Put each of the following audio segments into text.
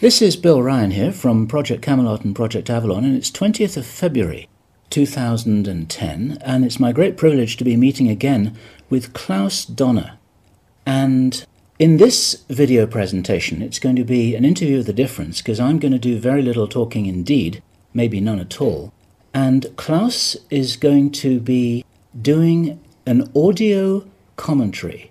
This is Bill Ryan here from Project Camelot and Project Avalon, and it's 20th of February 2010, and it's my great privilege to be meeting again with DONA. And in this video presentation, it's going to be an interview of the difference, because I'm going to do very little talking indeed, maybe none at all, and Klaus is going to be doing an audio commentary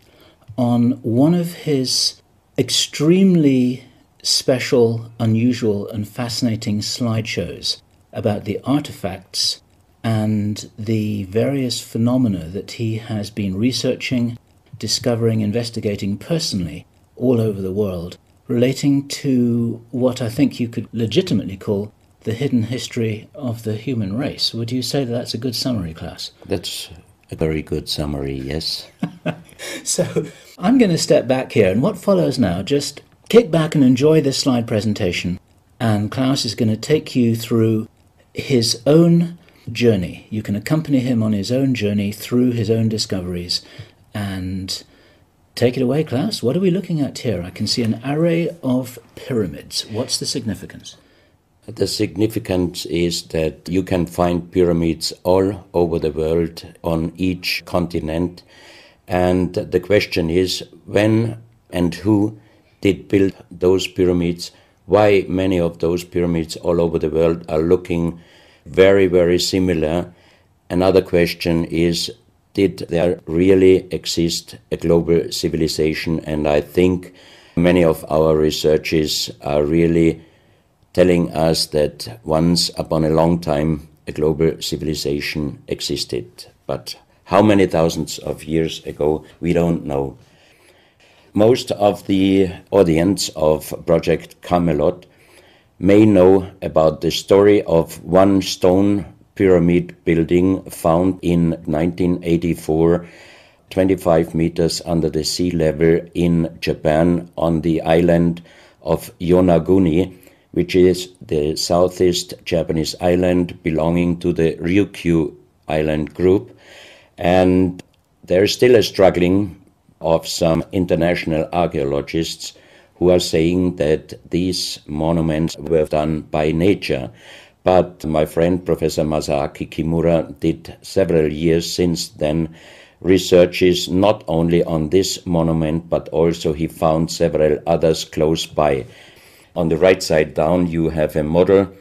on one of his extremely special, unusual and fascinating slideshows about the artifacts and the various phenomena that he has been researching, discovering, investigating personally all over the world, relating to what I think you could legitimately call the hidden history of the human race. Would you say that that's a good summary, Klaus? That's a very good summary, yes. So I'm going to step back here, and what follows now, just kick back and enjoy this slide presentation, and Klaus is going to take you through his own journey. You can accompany him on his own journey through his own discoveries. And take it away, Klaus. What are we looking at here? I can see an array of pyramids. What's the significance? The significance is that you can find pyramids all over the world on each continent. And the question is, when and who did build those pyramids? Why many of those pyramids all over the world are looking very, very similar? Another question is, did there really exist a global civilization? And I think many of our researchers are really telling us that once upon a long time a global civilization existed. But how many thousands of years ago, we don't know. Most of the audience of Project Camelot may know about the story of one stone pyramid building found in 1984, 25 meters under the sea level in Japan on the island of Yonaguni, which is the southeast Japanese island belonging to the Ryukyu island group. And there is still a struggling of some international archaeologists who are saying that these monuments were done by nature. But my friend Professor Masaaki Kimura did several years since then researches not only on this monument, but also he found several others close by. On the right side down you have a model,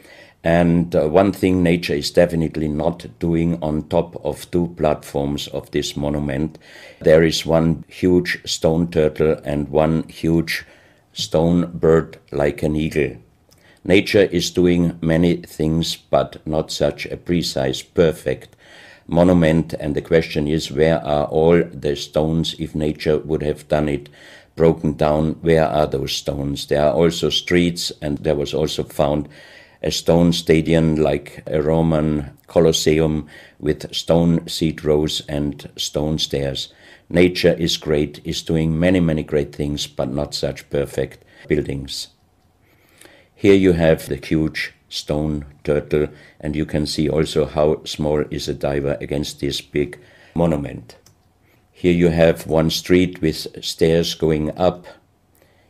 and one thing nature is definitely not doing on top of two platforms of this monument. There is one huge stone turtle and one huge stone bird like an eagle. Nature is doing many things, but not such a precise, perfect monument. And the question is, where are all the stones? If nature would have done it broken down, where are those stones? There are also streets, and there was also found a stone stadium like a Roman Colosseum with stone seat rows and stone stairs. Nature is great, is doing many, many great things, but not such perfect buildings. Here you have the huge stone turtle, and you can see also how small is a diver against this big monument. Here you have one street with stairs going up.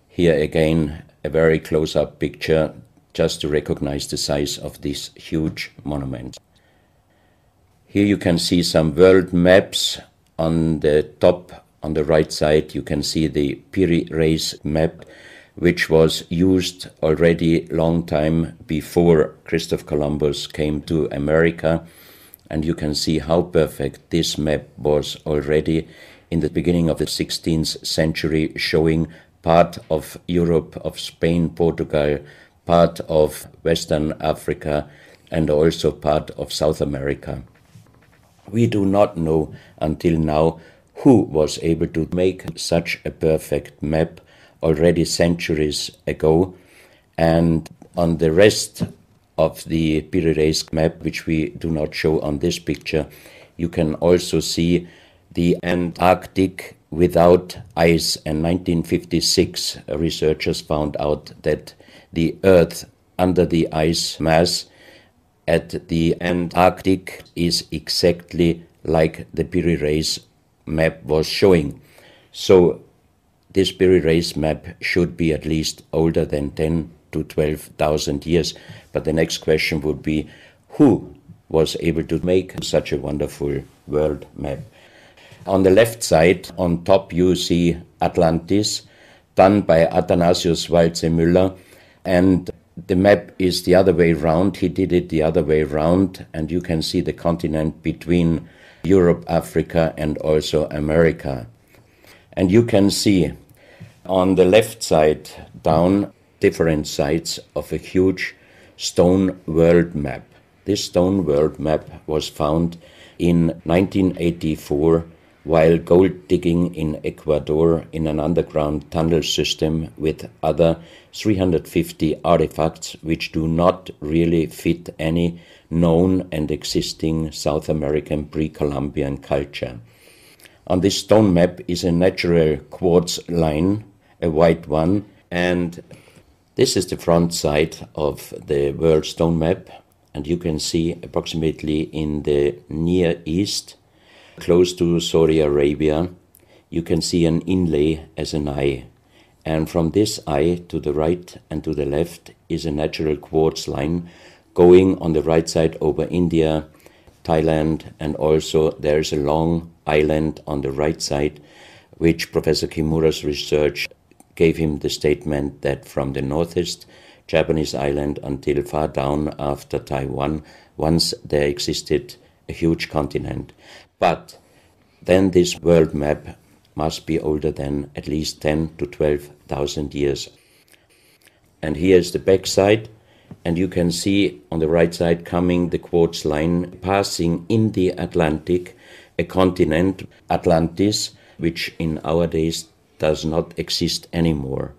Here again a very close-up picture just to recognize the size of this huge monument. Here you can see some world maps. On the top, on the right side, you can see the Piri Reis map, which was used already long time before Christopher Columbus came to America. And you can see how perfect this map was already in the beginning of the 16th century, showing part of Europe, of Spain, Portugal, part of Western Africa, and also part of South America. We do not know until now who was able to make such a perfect map already centuries ago. And on the rest of the Piri Reis map, which we do not show on this picture, you can also see the Antarctic without ice. In 1956, researchers found out that the Earth under the ice mass at the Antarctic is exactly like the Piri Reis map was showing. So this Piri Reis map should be at least older than 10 to to 12,000 years. But the next question would be, who was able to make such a wonderful world map? On the left side, on top, you see Atlantis, done by Athanasius Walzemüller, and the map is the other way round. He did it the other way round, and you can see the continent between Europe, Africa, and also America. And you can see on the left side down different sides of a huge stone world map. This stone world map was found in 1984 while gold digging in Ecuador in an underground tunnel system with other 350 artifacts which do not really fit any known and existing South American pre-Columbian culture. On this stone map is a natural quartz line, a white one, and this is the front side of the world stone map, and you can see approximately in the Near East, close to Saudi Arabia, you can see an inlay as an eye. And from this eye to the right and to the left is a natural quartz line going on the right side over India, Thailand, and also there is a long island on the right side, which Professor Kimura's research gave him the statement that from the northeast Japanese island until far down after Taiwan, once there existed a huge continent. But then this world map must be older than at least 10 to 12,000 years. And here is the back side, and you can see on the right side coming the quartz line passing in the Atlantic, a continent, Atlantis, which in our days does not exist anymore.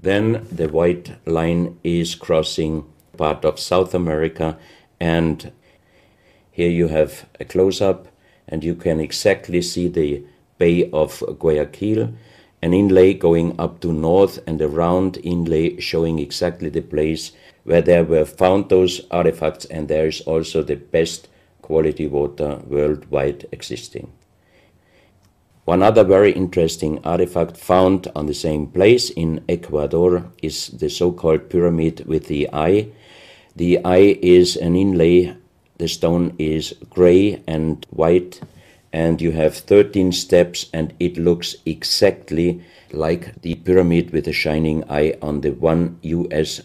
Then the white line is crossing part of South America, and here you have a close-up, and you can exactly see the Bay of Guayaquil, an inlay going up to north, and a round inlay showing exactly the place where there were found those artifacts, and there is also the best quality water worldwide existing. One other very interesting artifact found on the same place in Ecuador is the so-called pyramid with the eye. The eye is an inlay. The stone is gray and white, and you have 13 steps, and it looks exactly like the pyramid with a shining eye on the $1 US.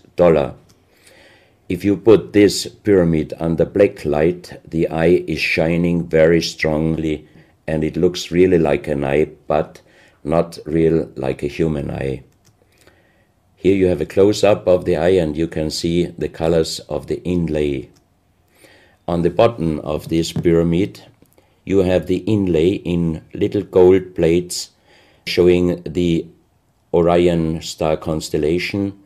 If you put this pyramid under black light, the eye is shining very strongly, and it looks really like an eye, but not real like a human eye. Here you have a close-up of the eye, and you can see the colors of the inlay. On the bottom of this pyramid, you have the inlay in little gold plates showing the Orion star constellation,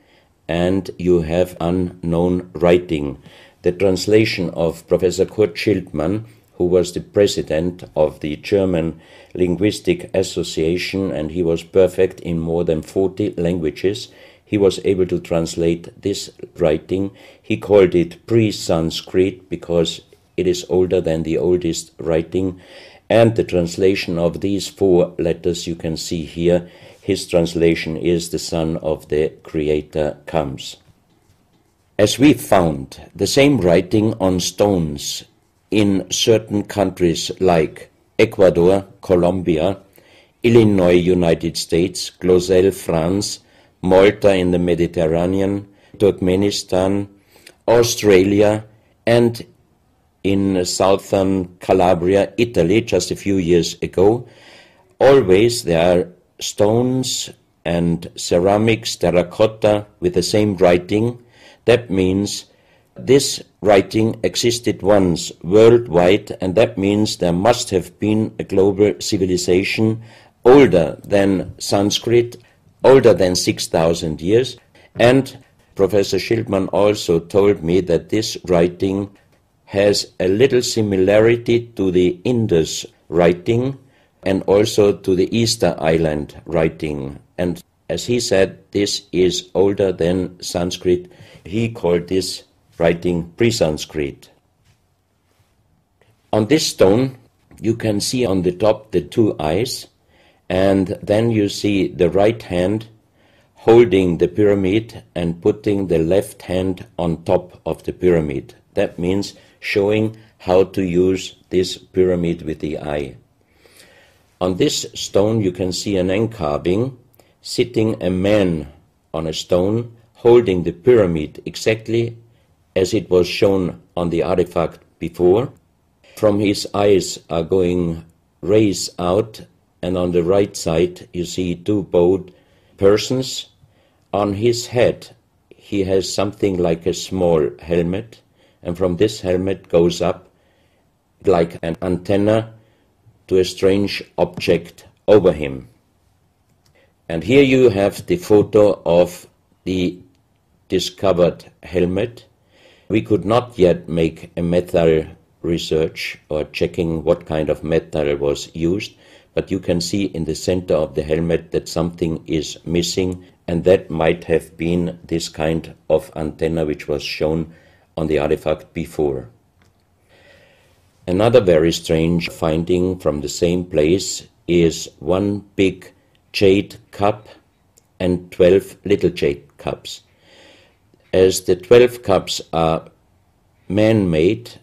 and you have unknown writing. The translation of Professor Kurt Schildmann, who was the president of the German Linguistic Association, and he was perfect in more than 40 languages. He was able to translate this writing. He called it pre-Sanskrit because it is older than the oldest writing. And the translation of these 4 letters you can see here, his translation is "the Son of the Creator comes." As we found the same writing on stones in certain countries like Ecuador, Colombia, Illinois, United States, Clausel, France, Malta in the Mediterranean, Turkmenistan, Australia, and in southern Calabria, Italy, just a few years ago. Always there are stones and ceramics, terracotta, with the same writing. That means this writing existed once worldwide, and that means there must have been a global civilization older than Sanskrit, older than 6,000 years. And Professor Schildmann also told me that this writing has a little similarity to the Indus writing and also to the Easter Island writing. And as he said, this is older than Sanskrit. He called this writing pre-Sanskrit. On this stone, you can see on the top the 2 eyes, and then you see the right hand holding the pyramid and putting the left hand on top of the pyramid. That means showing how to use this pyramid with the eye. On this stone you can see an encarving, sitting a man on a stone, holding the pyramid exactly as it was shown on the artifact before. From his eyes are going rays out, and on the right side you see two bowed persons. On his head he has something like a small helmet, and from this helmet goes up like an antenna to a strange object over him. And here you have the photo of the discovered helmet. We could not yet make a metal research or checking what kind of metal was used, but you can see in the center of the helmet that something is missing, and that might have been this kind of antenna which was shown on the artifact before. Another very strange finding from the same place is one big jade cup and 12 little jade cups. As the 12 cups are man-made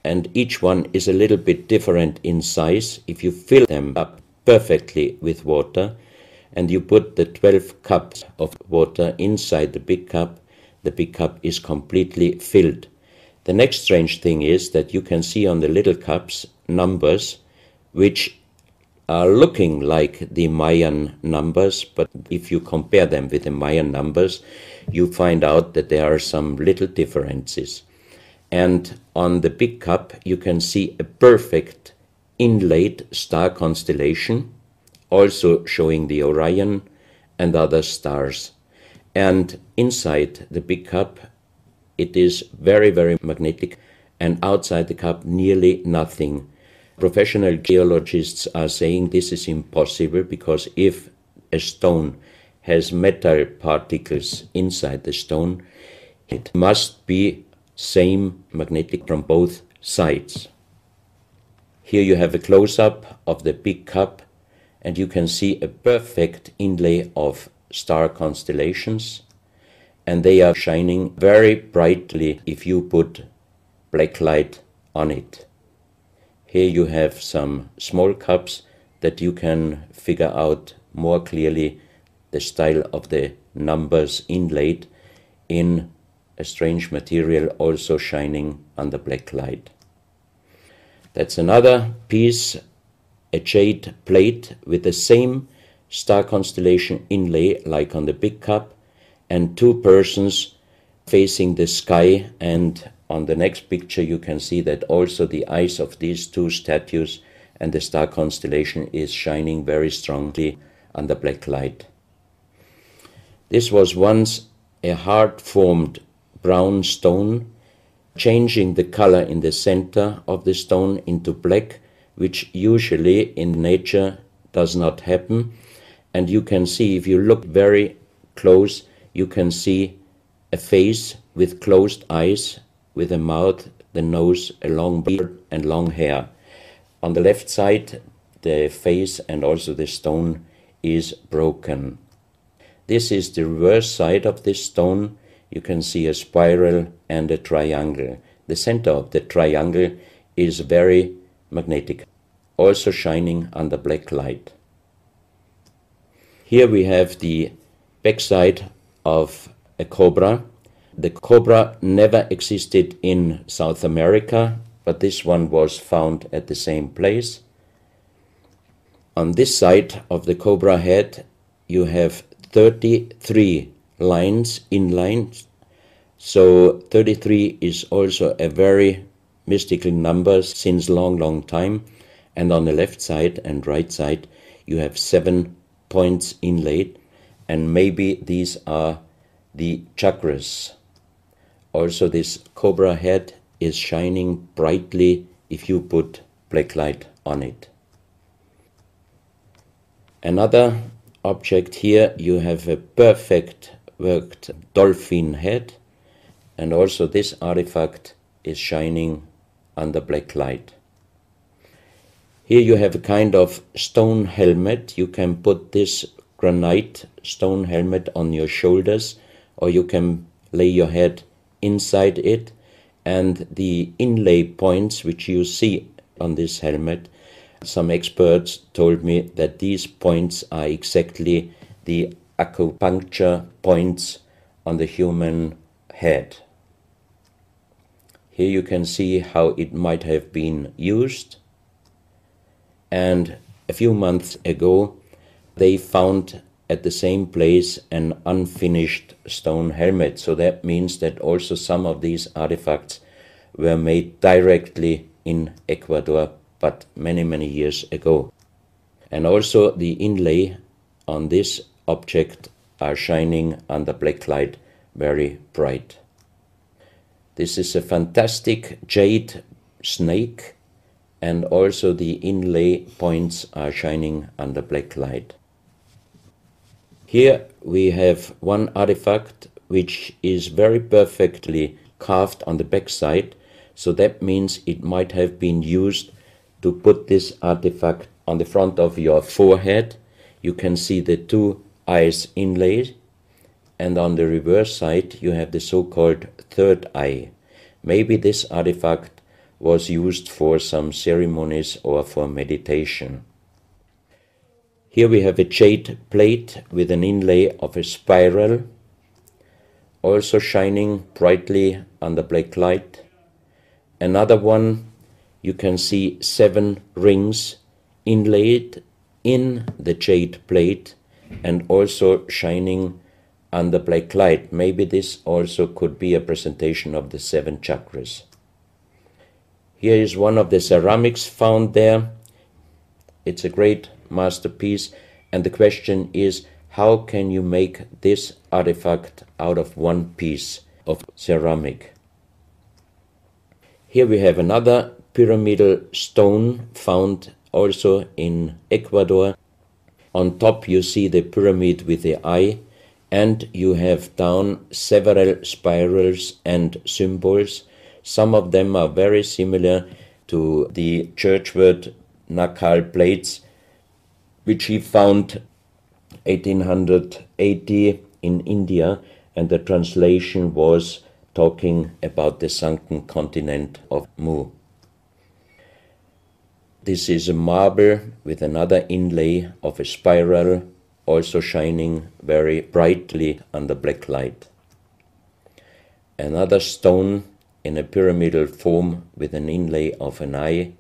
and each one is a little bit different in size, if you fill them up perfectly with water and you put the 12 cups of water inside the big cup is completely filled. The next strange thing is that you can see on the little cups numbers which are looking like the Mayan numbers, but if you compare them with the Mayan numbers, you find out that there are some little differences. And on the big cup you can see a perfect inlaid star constellation, also showing the Orion and other stars. And inside the big cup it is very, very magnetic, and outside the cup nearly nothing. Professional geologists are saying this is impossible, because if a stone has metal particles inside the stone, it must be same magnetic from both sides. Here you have a close-up of the big cup, and you can see a perfect inlay of star constellations, and they are shining very brightly if you put black light on it. Here you have some small cups that you can figure out more clearly the style of the numbers inlaid in a strange material, also shining under black light. That's another piece, a jade plate with the same star constellation inlay like on the big cup, and two persons facing the sky, and on the next picture you can see that also the eyes of these two statues and the star constellation is shining very strongly under black light. This was once a hard-formed brown stone, changing the color in the center of the stone into black, which usually in nature does not happen. And you can see, if you look very close, you can see a face with closed eyes, with a mouth, the nose, a long beard and long hair. On the left side, the face and also the stone is broken. This is the reverse side of this stone. You can see a spiral and a triangle. The center of the triangle is very magnetic, also shining under black light. Here we have the backside of a cobra. The cobra never existed in South America, but this one was found at the same place. On this side of the cobra head you have 33 lines in lines. So 33 is also a very mystical number since long time. And on the left side and right side you have 7 points inlaid, and maybe these are the chakras. Also this cobra head is shining brightly if you put black light on it. Another object here, you have a perfect worked dolphin head, and also this artifact is shining under black light. Here you have a kind of stone helmet. You can put this granite stone helmet on your shoulders, or you can lay your head inside it, and the inlay points which you see on this helmet, some experts told me that these points are exactly the acupuncture points on the human head. Here you can see how it might have been used, and a few months ago they found at the same place an unfinished stone helmet. So that means that also some of these artifacts were made directly in Ecuador, but many, many years ago. And also the inlay on this object are shining under black light very bright. This is a fantastic jade snake, and also the inlay points are shining under black light. Here we have one artifact which is very perfectly carved on the back side, so that means it might have been used to put this artifact on the front of your forehead. You can see the two eyes inlaid, and on the reverse side you have the so-called third eye. Maybe this artifact was used for some ceremonies or for meditation. Here we have a jade plate with an inlay of a spiral, also shining brightly under black light. Another one, you can see 7 rings inlaid in the jade plate and also shining under black light. Maybe this also could be a presentation of the 7 chakras. Here is one of the ceramics found there. It's a great masterpiece, and the question is, how can you make this artifact out of one piece of ceramic? Here we have another pyramidal stone found also in Ecuador. On top you see the pyramid with the eye, and you have down several spirals and symbols. Some of them are very similar to the churchward Nakal plates, which he found 1880 in India, and the translation was talking about the sunken continent of Mu. This is a marble with another inlay of a spiral, also shining very brightly under black light. Another stone in a pyramidal form with an inlay of an eye.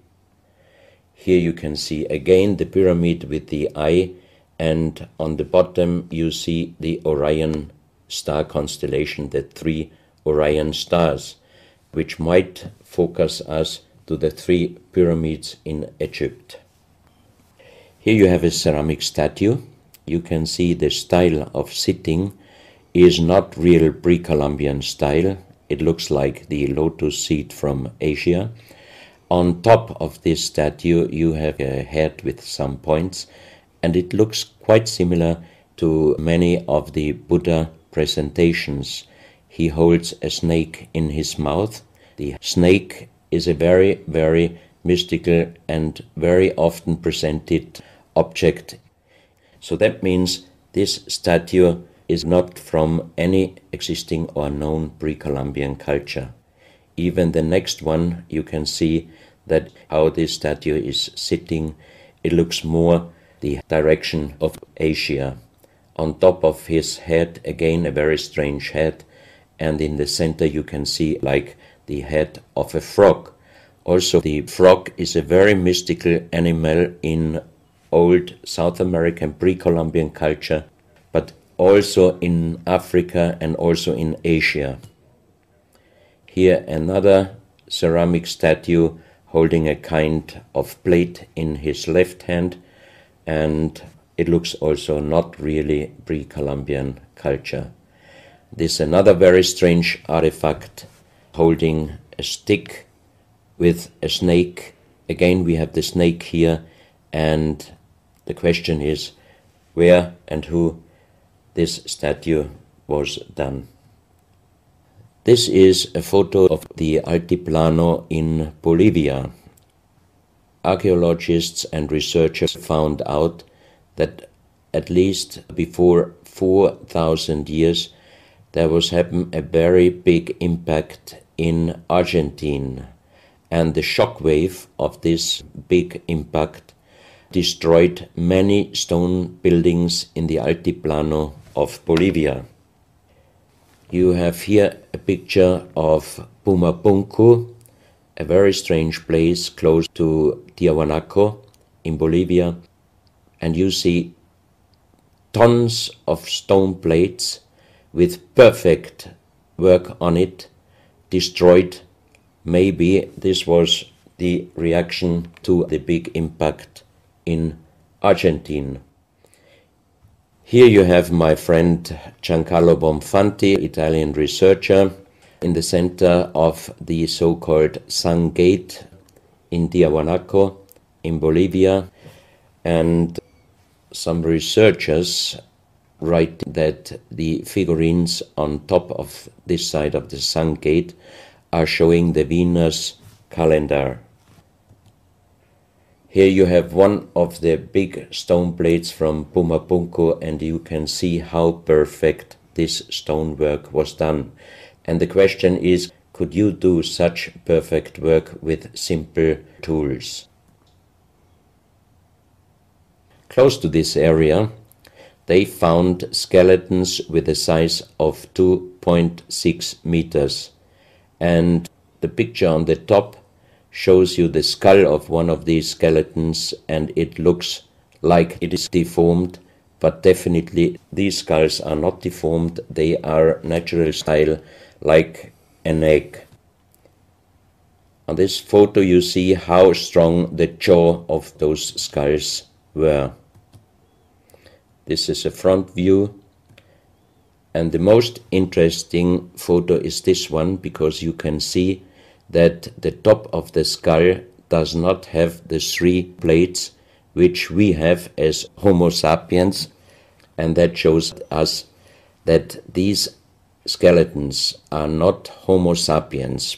Here you can see again the pyramid with the eye, and on the bottom you see the Orion star constellation, the 3 Orion stars, which might focus us to the 3 pyramids in Egypt. Here you have a ceramic statue. You can see the style of sitting is not real pre-Columbian style. It looks like the lotus seat from Asia. On top of this statue you have a head with some points, and it looks quite similar to many of the Buddha presentations. He holds a snake in his mouth. The snake is a very, very mystical and very often presented object. So that means this statue is not from any existing or known pre-Columbian culture. Even the next one, you can see that how this statue is sitting, it looks more the direction of Asia. On top of his head, again a very strange head, and in the center you can see like the head of a frog. Also, the frog is a very mystical animal in old South American pre-Columbian culture, but also in Africa and also in Asia. Here another ceramic statue holding a kind of plate in his left hand, and it looks also not really pre-Columbian culture. This is another very strange artifact holding a stick with a snake. Again we have the snake here, and the question is where and who this statue was done. This is a photo of the Altiplano in Bolivia. Archaeologists and researchers found out that at least before 4,000 years, there was happened a very big impact in Argentina. And the shock wave of this big impact destroyed many stone buildings in the Altiplano of Bolivia. You have here a picture of Pumapunku, a very strange place close to Tiahuanaco in Bolivia, and you see tons of stone plates with perfect work on it destroyed. Maybe this was the reaction to the big impact in Argentina. Here you have my friend Giancarlo Bonfanti, Italian researcher, in the center of the so-called Sun Gate in Tiahuanaco in Bolivia. And some researchers write that the figurines on top of this side of the Sun Gate are showing the Venus calendar. Here you have one of the big stone plates from Pumapunku, and you can see how perfect this stonework was done. And the question is, could you do such perfect work with simple tools? Close to this area, they found skeletons with a size of 2.6 meters. And the picture on the top shows you the skull of one of these skeletons, and it looks like it is deformed, but definitely these skulls are not deformed. They are natural style, like an egg. On this photo you see how strong the jaw of those skulls were. This is a front view, and the most interesting photo is this one, because you can see that the top of the skull does not have the 3 plates which we have as Homo sapiens, and that shows us that these skeletons are not Homo sapiens.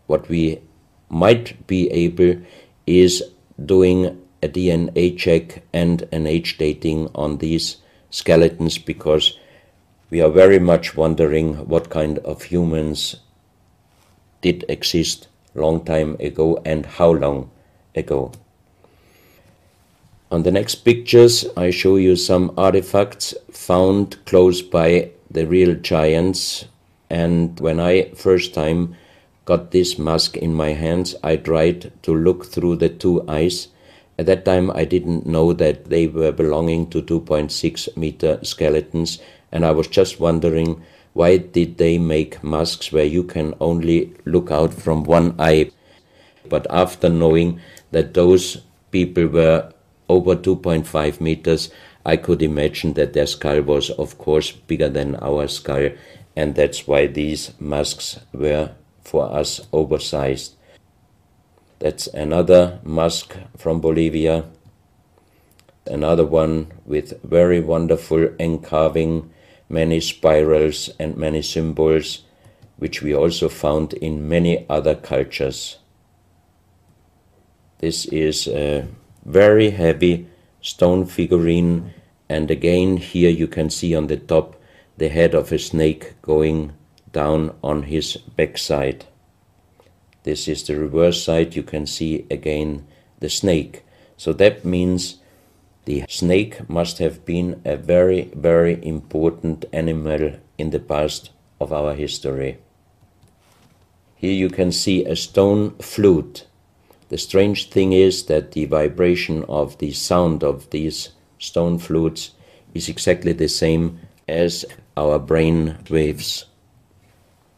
What we might be able is doing a DNA check and an age dating on these skeletons, because we are very much wondering what kind of humans did exist long time ago and how long ago. On the next pictures I show you some artifacts found close by the real giants, and when I first time got this mask in my hands, I tried to look through the 2 eyes. At that time I didn't know that they were belonging to 2.6 meter skeletons, and I was just wondering, why did they make masks where you can only look out from one eye? But after knowing that those people were over 2.5 meters, I could imagine that their skull was of course bigger than our skull, and that's why these masks were for us oversized. That's another mask from Bolivia, another one with very wonderful encarving, many spirals and many symbols, which we also found in many other cultures. This is a very heavy stone figurine, and again here you can see on the top the head of a snake going down on his backside. This is the reverse side. You can see again the snake. So that means the snake must have been a very, very important animal in the past of our history. Here you can see a stone flute. The strange thing is that the vibration of the sound of these stone flutes is exactly the same as our brain waves.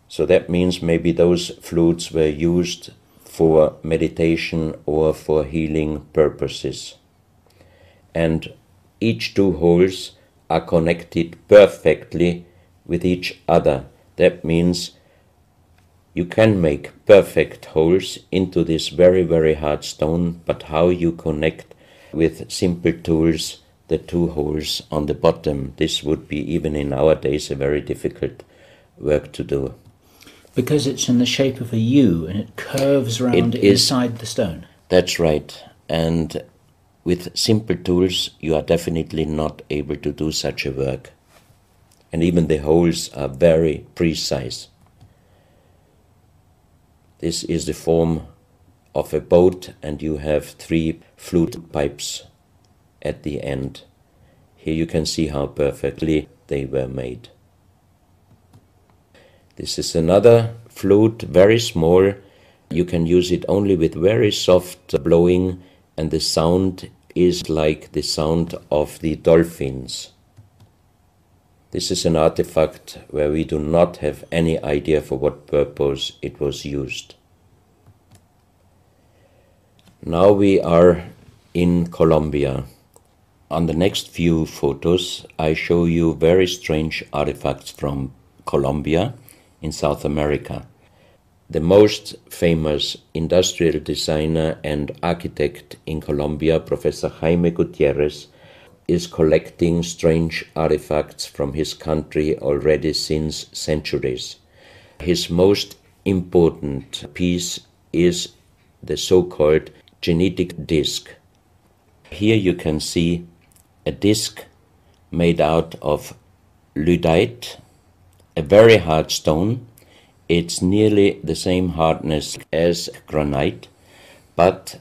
So that means maybe those flutes were used for meditation or for healing purposes. And each 2 holes are connected perfectly with each other. That means you can make perfect holes into this very, very hard stone, but how you connect with simple tools the 2 holes on the bottom, this would be even in our days a very difficult work to do. Because it's in the shape of a U and it curves around inside the stone. That's right. And with simple tools you are definitely not able to do such a work. And even the holes are very precise. This is the form of a boat, and you have 3 flute pipes at the end. Here you can see how perfectly they were made. This is another flute, very small. You can use it only with very soft blowing, and the sound is like the sound of the dolphins. This is an artifact where we do not have any idea for what purpose it was used. Now we are in Colombia. On the next few photos, I show you very strange artifacts from Colombia in South America. The most famous industrial designer and architect in Colombia, Professor Jaime Gutierrez, is collecting strange artifacts from his country already since centuries. His most important piece is the so-called genetic disc. Here you can see a disc made out of lyddite, a very hard stone. It's nearly the same hardness as granite, but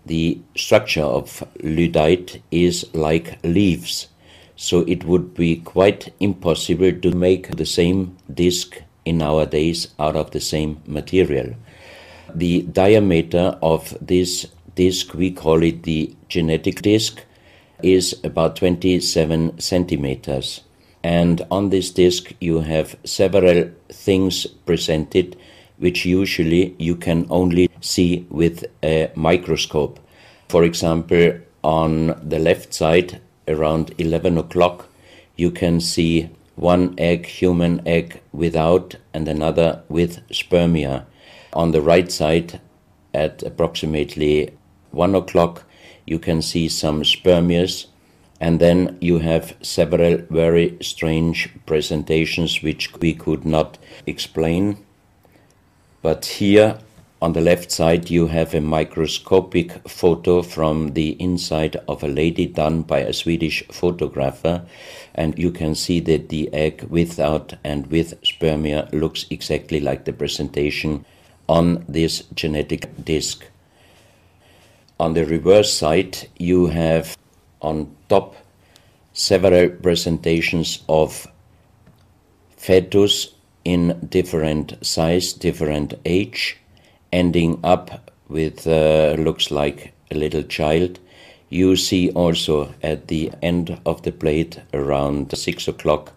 the structure of lyddite is like leaves, so it would be quite impossible to make the same disc in our days out of the same material. The diameter of this disc, we call it the genetic disc, is about 27 centimeters. And on this disc you have several things presented which usually you can only see with a microscope. For example, on the left side, around 11 o'clock, you can see one egg, human egg, without, and another with spermia. On the right side, at approximately 1 o'clock, you can see some spermias, and then you have several very strange presentations which we could not explain. But here on the left side you have a microscopic photo from the inside of a lady done by a Swedish photographer, and you can see that the egg without and with spermia looks exactly like the presentation on this genetic disc. On the reverse side you have on top several presentations of fetus in different size, different age, ending up with looks like a little child. You see also at the end of the plate around 6 o'clock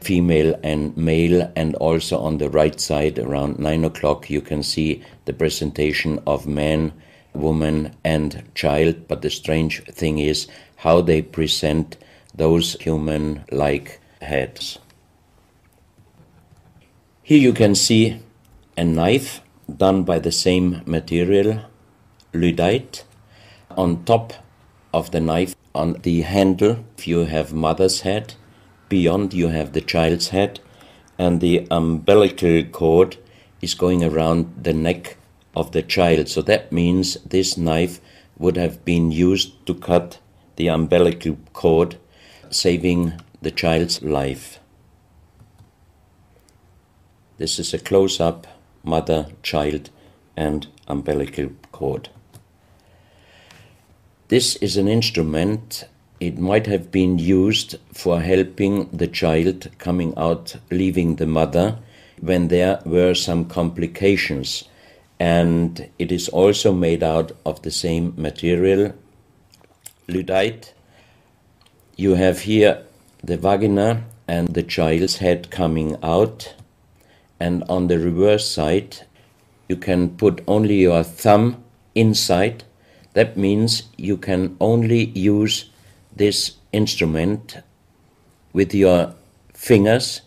female and male, and also on the right side around 9 o'clock you can see the presentation of man, woman and child. But the strange thing is how they present those human-like heads. Here you can see a knife done by the same material, lyddite. On top of the knife, on the handle, you have mother's head. Beyond you have the child's head, and the umbilical cord is going around the neck of the child. So that means this knife would have been used to cut the umbilical cord, saving the child's life. This is a close-up mother, child and umbilical cord. This is an instrument. It might have been used for helping the child coming out, leaving the mother, when there were some complications. And it is also made out of the same material, lyddite. You have here the vagina and the child's head coming out. And on the reverse side, you can put only your thumb inside. That means you can only use this instrument with your fingers,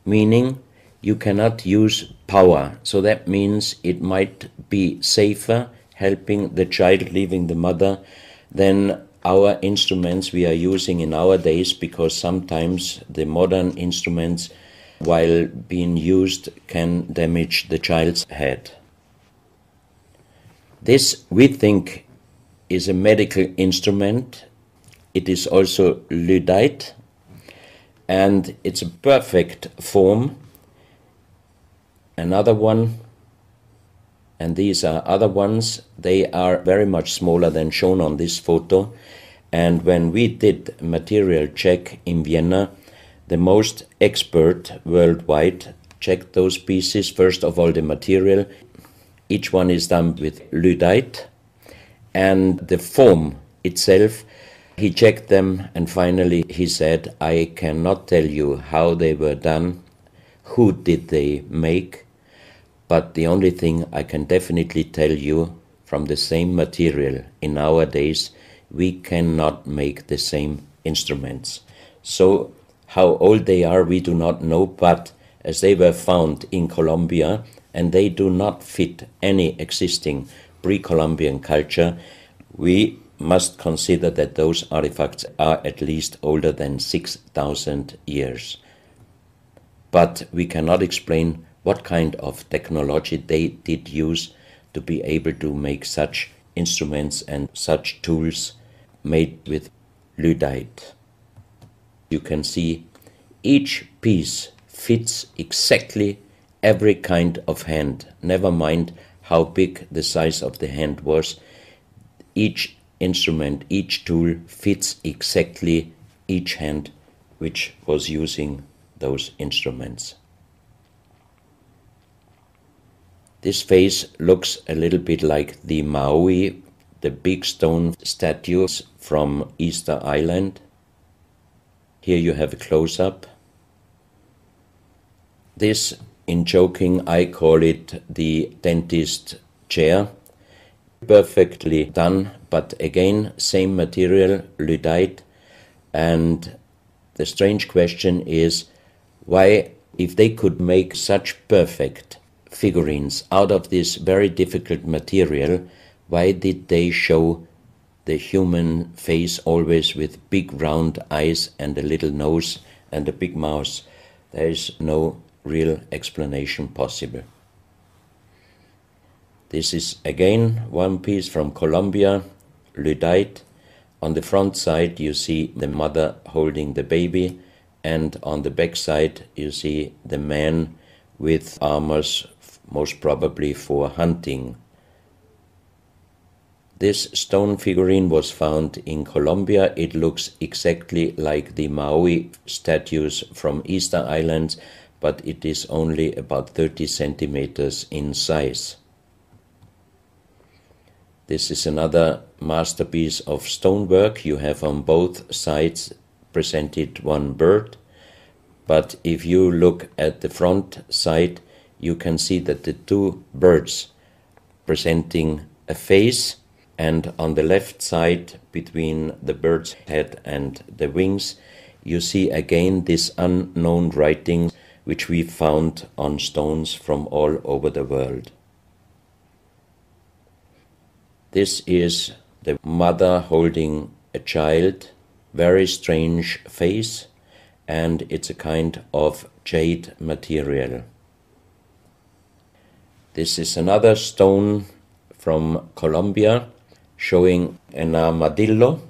meaning you cannot use power. So that means it might be safer helping the child leaving the mother than our instruments we are using in our days, because sometimes the modern instruments, while being used, can damage the child's head. This, we think, is a medical instrument. It is also lyddite, and it's a perfect form. Another one, and these are other ones, they are very much smaller than shown on this photo. And when we did a material check in Vienna, the most expert worldwide checked those pieces. First of all, the material. Each one is done with lyddite, and the form itself, he checked them, and finally he said, I cannot tell you how they were done, who did they make, but the only thing I can definitely tell you, from the same material in our days, we cannot make the same instruments. So how old they are, we do not know, but as they were found in Colombia, and they do not fit any existing pre-Columbian culture, we must consider that those artifacts are at least older than 6,000 years. But we cannot explain what kind of technology they did use to be able to make such instruments and such tools made with lyddite. You can see each piece fits exactly every kind of hand, never mind how big the size of the hand was. Each instrument, each tool fits exactly each hand which was using those instruments. This face looks a little bit like the Maui, the big stone statues from Easter Island. Here you have a close-up. This, in joking, I call it the dentist chair. Perfectly done, but again, same material, lyddite. And the strange question is, why, if they could make such perfect figurines out of this very difficult material, why did they show the human face always with big round eyes and a little nose and a big mouth? There is no real explanation possible. This is again one piece from Colombia, lyddite. On the front side you see the mother holding the baby, and on the back side you see the man with armors, most probably for hunting. This stone figurine was found in Colombia. It looks exactly like the Maui statues from Easter Islands, but it is only about 30 centimeters in size. This is another masterpiece of stonework. You have on both sides presented one bird, but if you look at the front side, you can see that the two birds presenting a face, and on the left side, between the bird's head and the wings, you see again this unknown writing which we found on stones from all over the world. This is the mother holding a child, very strange face, and it's a kind of jade material. This is another stone from Colombia showing an armadillo.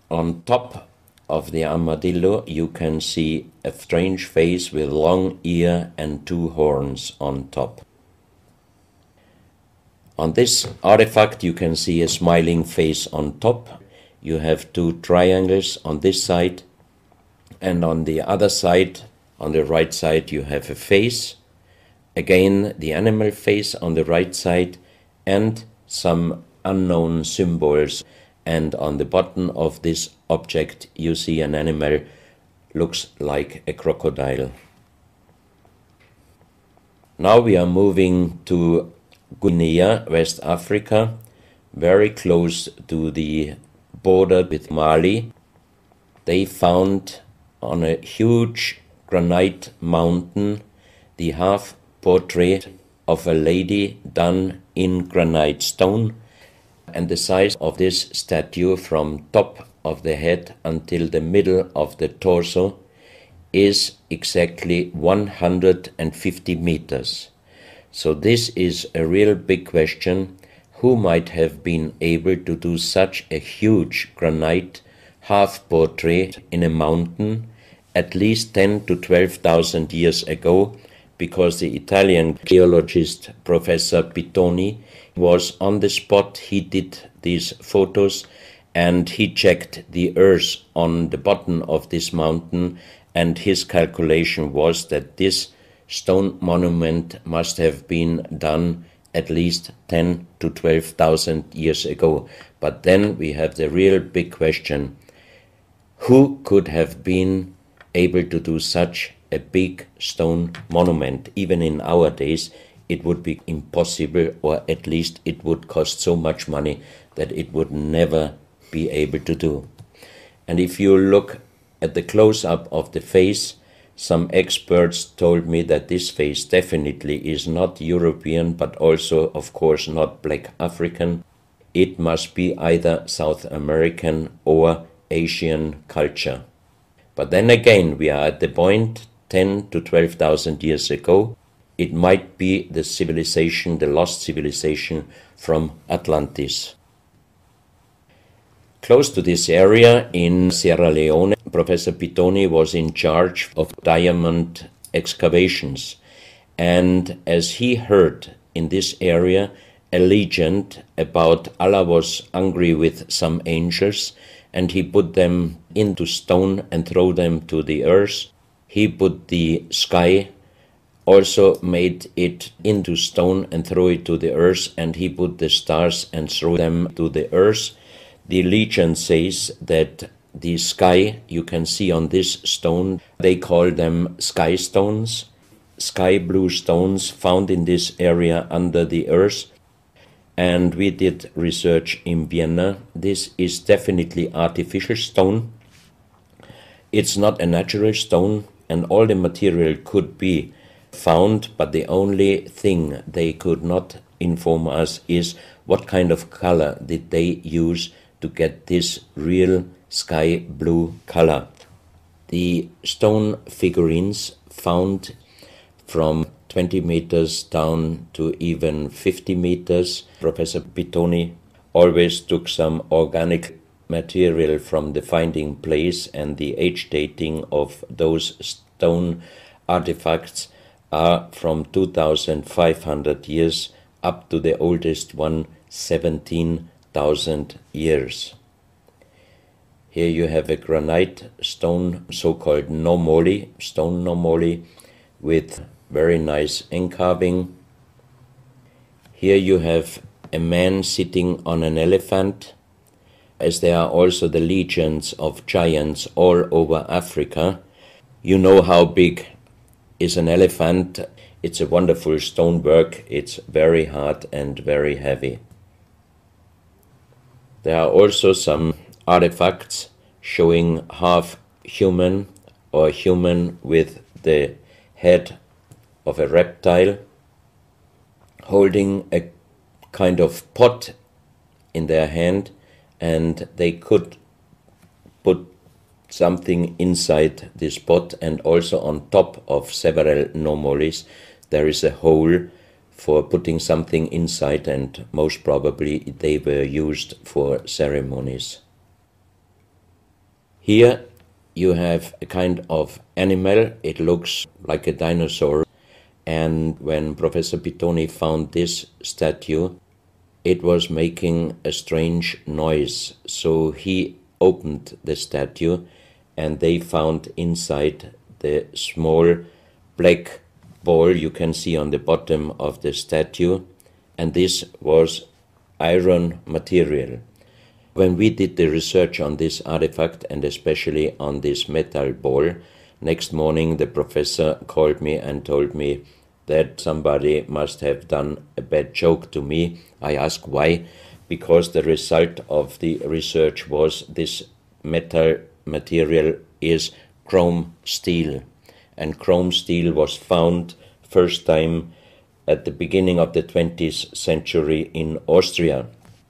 On top of the armadillo you can see a strange face with long ear and two horns on top. On this artifact you can see a smiling face on top. You have two triangles on this side, and on the other side, on the right side, you have a face. Again, the animal face on the right side, and some unknown symbols. And on the bottom of this object you see an animal, looks like a crocodile. Now we are moving to Guinea, West Africa, very close to the border with Mali. They found on a huge granite mountain the half portrait of a lady done in granite stone, and the size of this statue from top of the head until the middle of the torso is exactly 150 meters. So this is a real big question. who might have been able to do such a huge granite half-portrait in a mountain at least 10 to 12,000 years ago, because the Italian geologist Professor Pittoni was on the spot. He did these photos and he checked the earth on the bottom of this mountain, and his calculation was that this stone monument must have been done at least 10 to 12,000 years ago. But then we have the real big question: who could have been able to do such a big stone monument? Even in our days, it would be impossible, or at least it would cost so much money that it would never be able to do. And if you look at the close-up of the face, some experts told me that this face definitely is not European, but also, of course, not black African. It must be either South American or Asian culture. But then again, we are at the point 10 to 12,000 years ago. It might be the civilization, the lost civilization from Atlantis. Close to this area in Sierra Leone, Professor Pittoni was in charge of diamond excavations. And as he heard in this area a legend about Allah was angry with some angels, and he put them into stone and throw them to the earth, he put the sky, also made it into stone and throw it to the earth, and he put the stars and throw them to the earth. The legend says that the sky you can see on this stone, they call them sky stones, sky blue stones found in this area under the earth. And we did research in Vienna. This is definitely artificial stone. It's not a natural stone, and all the material could be found, but the only thing they could not inform us is what kind of color did they use to get this real sky blue color. The stone figurines found from 20 meters down to even 50 meters. Professor Pittoni always took some organic material from the finding place, and the age dating of those stone artifacts are from 2,500 years up to the oldest one, 17,000 years. Here you have a granite stone, so-called nomoli, stone nomoli, with very nice encarving. Here you have a man sitting on an elephant, as there are also the legends of giants all over Africa. You know how big is an elephant. It's a wonderful stonework. It's very hard and very heavy. There are also some artifacts showing half human or human with the head of a reptile, holding a kind of pot in their hand, and they could put something inside this pot, and also on top of several nomolis there is a hole for putting something inside, and most probably they were used for ceremonies. Here you have a kind of animal. It looks like a dinosaur, and when Professor Pittoni found this statue, it was making a strange noise. So he opened the statue, and they found inside the small black ball you can see on the bottom of the statue, and this was iron material. When we did the research on this artifact, and especially on this metal ball, next morning the professor called me and told me that somebody must have done a bad joke to me. I asked why, because the result of the research was this metal material is chrome steel, and chrome steel was found first time at the beginning of the 20th century in Austria.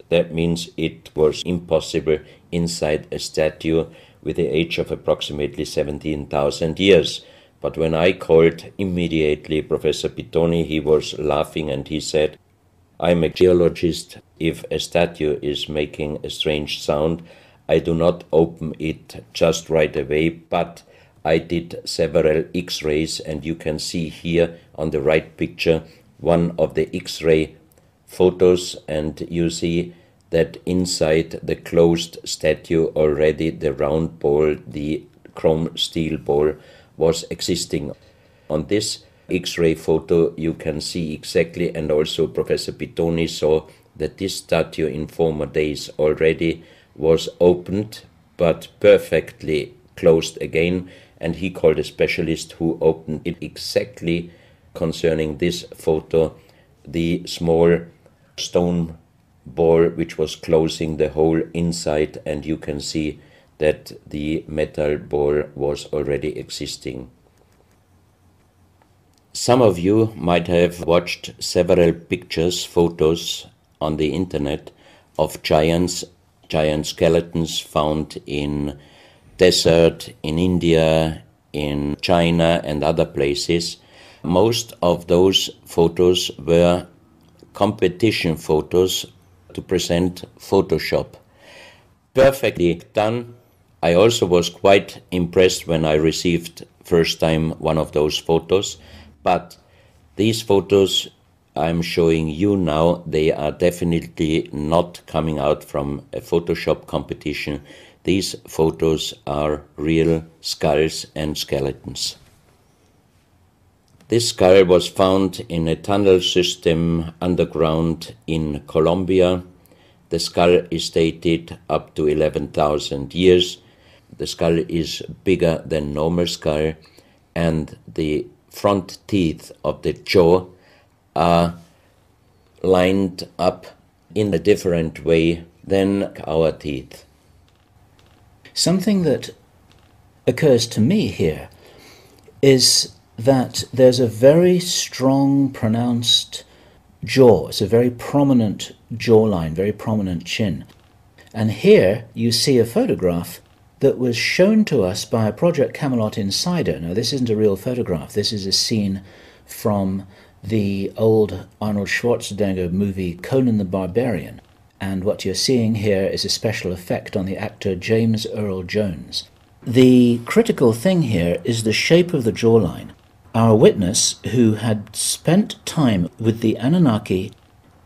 That means it was impossible inside a statue with the age of approximately 17,000 years. But when I called immediately Professor Pittoni, he was laughing and he said, "I'm a geologist. if a statue is making a strange sound, I do not open it just right away, but I did several X-rays, and you can see here on the right picture one of the X-ray photos, and you see that inside the closed statue already the round ball, the chrome steel ball, was existing. On this X-ray photo you can see exactly, and also Professor Pittoni saw, that this statue in former days already was opened but perfectly closed again, and he called a specialist who opened it exactly concerning this photo, the small stone ball which was closing the hole inside, and you can see that the metal ball was already existing. Some of you might have watched several pictures, photos on the internet of giant skeletons found in desert, in India, in China and other places. Most of those photos were competition photos to present Photoshop. Perfectly done. I also was quite impressed when I received first time one of those photos, but these photos I'm showing you now, they are definitely not coming out from a Photoshop competition. These photos are real skulls and skeletons. This skull was found in a tunnel system underground in Colombia. The skull is dated up to 11,000 years. The skull is bigger than normal skull, and the front teeth of the jaw are lined up in a different way than our teeth. Something that occurs to me here is that there's a very strong, pronounced jaw. It's a very prominent jawline, very prominent chin. And here you see a photograph that was shown to us by a Project Camelot insider. Now, this isn't a real photograph. This is a scene from the old Arnold Schwarzenegger movie Conan the Barbarian. And what you're seeing here is a special effect on the actor James Earl Jones. The critical thing here is the shape of the jawline. Our witness, who had spent time with the Anunnaki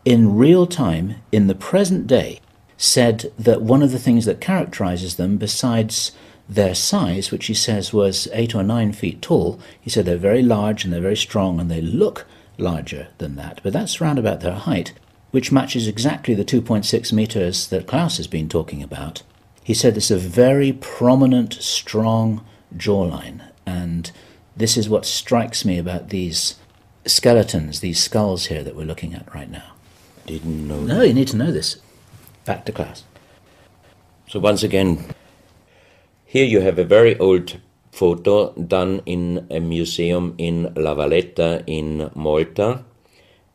in real time, in the present day, said that one of the things that characterizes them, besides their size, which he says was 8 or 9 feet tall, he said they're very large and they're very strong and they look larger than that. But that's round about their height, which matches exactly the 2.6 meters that Klaus has been talking about. He said this is a very prominent, strong jawline, and this is what strikes me about these skeletons, these skulls here that we're looking at right now. Didn't know. No, you need to know this. Back to Klaus. So once again, here you have a very old photo done in a museum in La Valletta in Malta,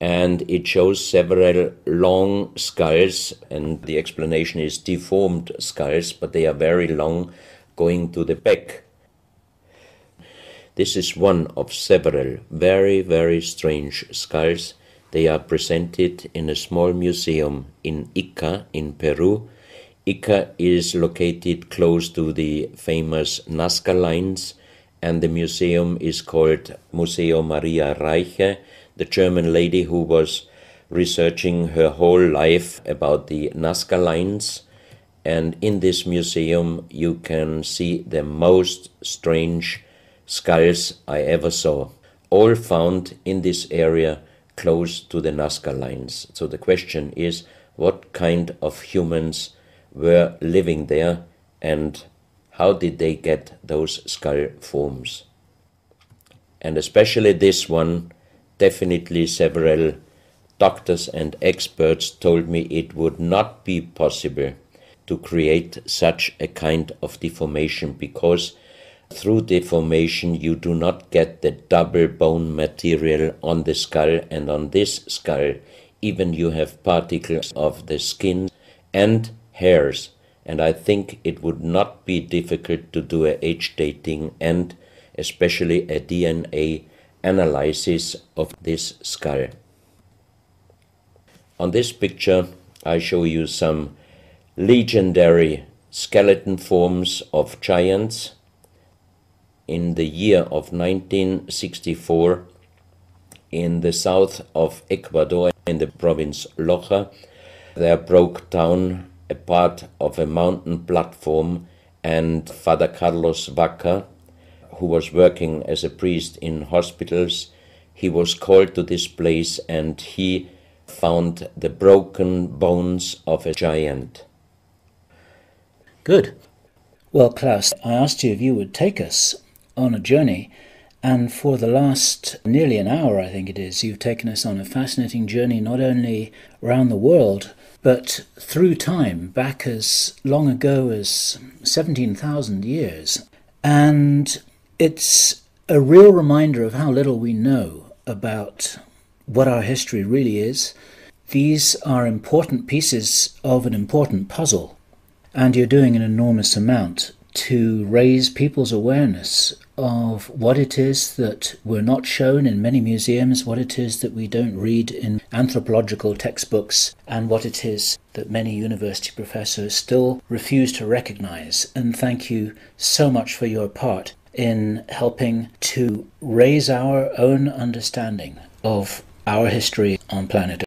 and it shows several long skulls, and the explanation is deformed skulls, but they are very long, going to the back. This is one of several very, very strange skulls. They are presented in a small museum in Ica in Peru. Ica is located close to the famous Nazca lines, and the museum is called Museo Maria Reiche, the German lady who was researching her whole life about the Nazca lines. And in this museum you can see the most strange skulls I ever saw, all found in this area close to the Nazca lines. So the question is, what kind of humans were living there, and how did they get those skull forms? And especially this one, definitely several doctors and experts told me it would not be possible to create such a kind of deformation, because through deformation you do not get the double bone material on the skull, and on this skull even you have particles of the skin and hairs, and I think it would not be difficult to do a age dating and especially a DNA analysis of this skull. On this picture I show you some legendary skeleton forms of giants. In the year of 1964, in the south of Ecuador, in the province Loja, there broke down a part of a mountain platform, and Father Carlos Vaca, who was working as a priest in hospitals, he was called to this place and he found the broken bones of a giant. Good. Well, Klaus, I asked you if you would take us on a journey, and for the last nearly an hour, I think it is, you've taken us on a fascinating journey not only around the world, but through time, back as long ago as 17,000 years. And it's a real reminder of how little we know about what our history really is. These are important pieces of an important puzzle, and you're doing an enormous amount to raise people's awareness of what it is that we're not shown in many museums, what it is that we don't read in anthropological textbooks, and what it is that many university professors still refuse to recognize. And thank you so much for your part in helping to raise our own understanding of our history on planet